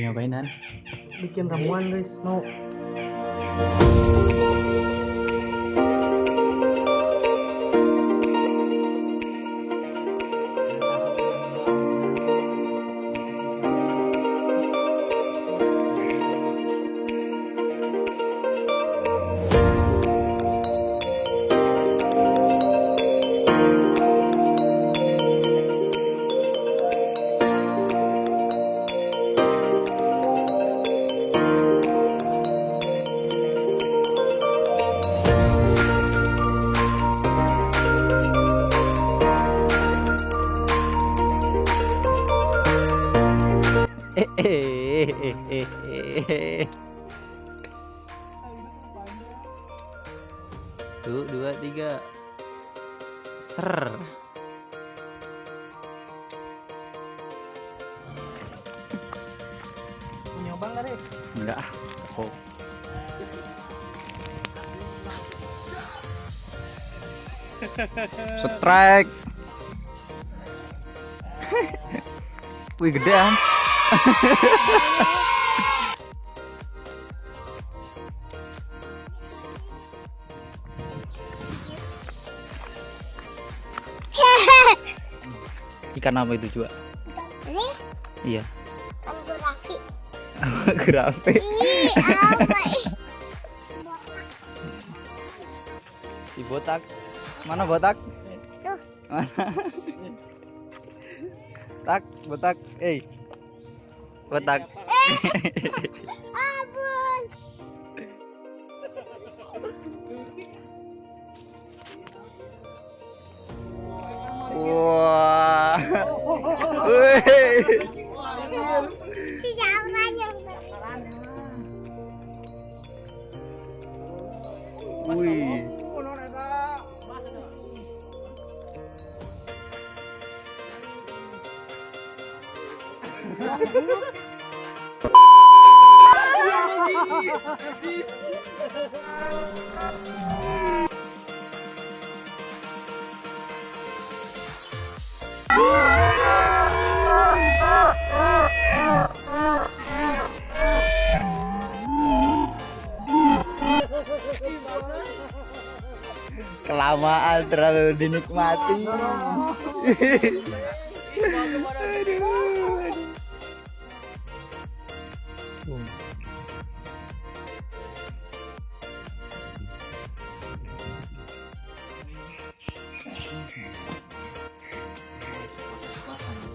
Ngapainan? Bikin ramuan guys, mau. Tuh, 2, 3. Ser. Nyoba nggak deh? Enggak. Oh. Strike. Wih, gedean. Ikan apa itu juga? Ini? Iya. Angurafi. Grafe. Ini apa? Si botak. Mana botak? Tuh. Mana? Tak, botak. Botak. Abun. Wah. Wih. Jangan aja. Wih. Kelamaan terlalu dinikmati.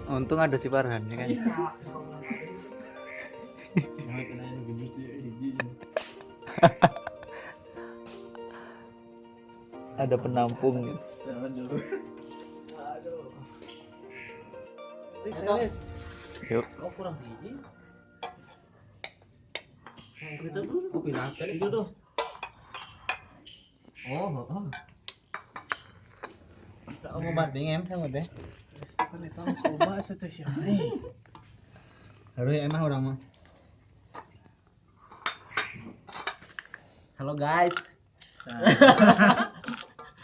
Untung ada si Farhan ya kan. Ada penampung. Yuk. Kok kurang gigi? Kita dulu pinahkan itu tuh. Oh. Tak mau banding sama deh. Kan itu coba setelah ini. Harus emang orang mah. Halo guys.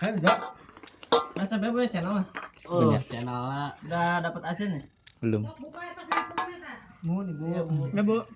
Kan enggak. Mas sampai punya channel Mas? Oh, punya channel. Udah dapat aja nih? Belum. Mau nih Bu. Ya Bu.